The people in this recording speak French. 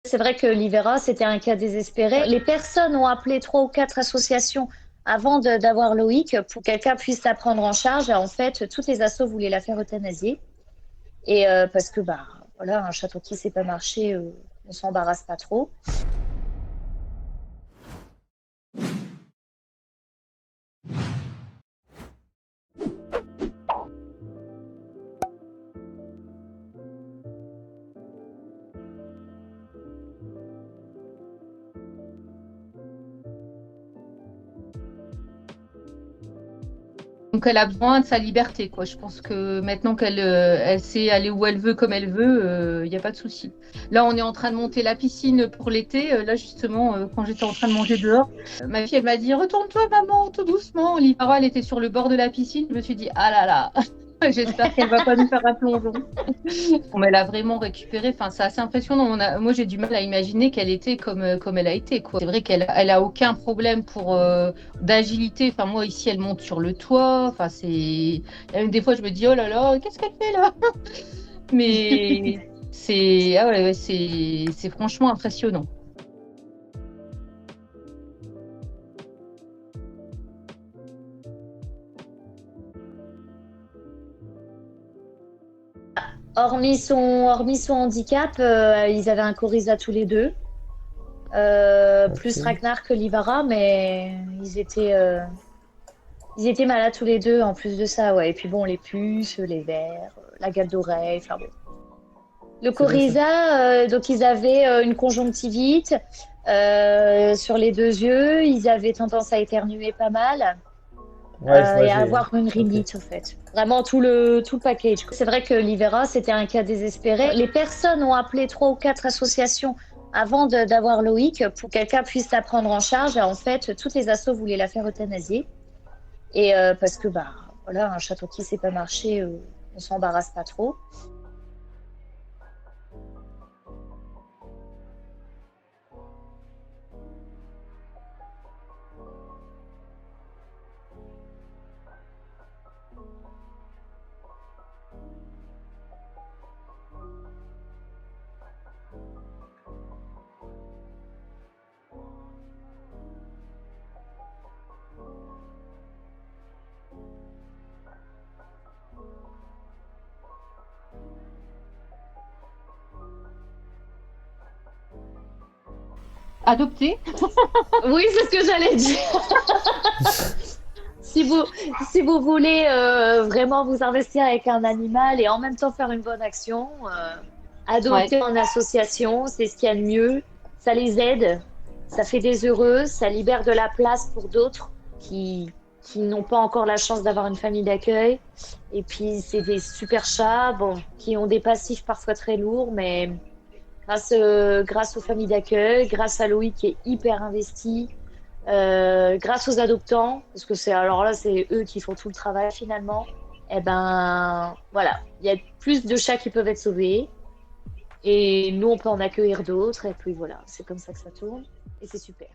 C'est vrai que l'Hivera, c'était un cas désespéré. Les personnes ont appelé 3 ou 4 associations avant d'avoir Loïc pour que quelqu'un puisse la prendre en charge. Et en fait, toutes les assos voulaient la faire euthanasier. Et parce que, bah, voilà, un château qui ne sait pas marcher, on s'embarrasse pas trop. Donc elle a besoin de sa liberté, quoi. Je pense que maintenant qu'elle sait aller où elle veut, comme elle veut, il n'y a pas de souci. Là, on est en train de monter la piscine pour l'été. Là, justement, quand j'étais en train de manger dehors, ma fille, elle m'a dit, retourne-toi, maman, tout doucement. L'Ivara, elle était sur le bord de la piscine. Je me suis dit, ah là là, j'espère qu'elle va pas nous faire un plongeon. Bon, mais elle a vraiment récupéré. Enfin, c'est assez impressionnant. Moi, j'ai du mal à imaginer qu'elle était comme elle a été, quoi. C'est vrai qu'elle a aucun problème pour d'agilité. Enfin, moi, ici, elle monte sur le toit. Enfin, c'est. Il y a même des fois, je me dis, oh là là, qu'est-ce qu'elle fait là? Mais c'est ah ouais, c'est franchement impressionnant. Hormis son handicap, ils avaient un Coryza tous les deux, plus Ok. Ragnar que Livara, mais ils étaient malades tous les deux en plus de ça, ouais. Et puis bon, les puces, les vers, la gale d'oreille, enfin bon. Le C'est vrai, ça. Coryza, donc ils avaient une conjonctivite sur les 2 yeux, ils avaient tendance à éternuer pas mal. Ouais, je vois, Et à j'ai. avoir une Ok. rhinite, en fait. Vraiment tout le package. C'est vrai que l'Hivera, c'était un cas désespéré. Les personnes ont appelé 3 ou 4 associations avant d'avoir Loïc pour que quelqu'un puisse la prendre en charge. Et en fait, toutes les assos voulaient la faire euthanasier. Et parce que, bah, voilà, un château qui ne sait pas marcher, on s'embarrasse pas trop. Adopté. Oui, c'est ce que j'allais dire. Si vous, si vous voulez vraiment vous investir avec un animal et en même temps faire une bonne action, Ouais. adopter en association, c'est ce qu'il y a de mieux. Ça les aide, ça fait des heureux, ça libère de la place pour d'autres qui n'ont pas encore la chance d'avoir une famille d'accueil. Et puis, c'est des super chats, bon, qui ont des passifs parfois très lourds, mais grâce aux familles d'accueil, grâce à Loïc qui est hyper investi, grâce aux adoptants, parce que alors là, c'est eux qui font tout le travail finalement. Et ben voilà, il y a plus de chats qui peuvent être sauvés et nous on peut en accueillir d'autres et puis voilà, c'est comme ça que ça tourne et c'est super.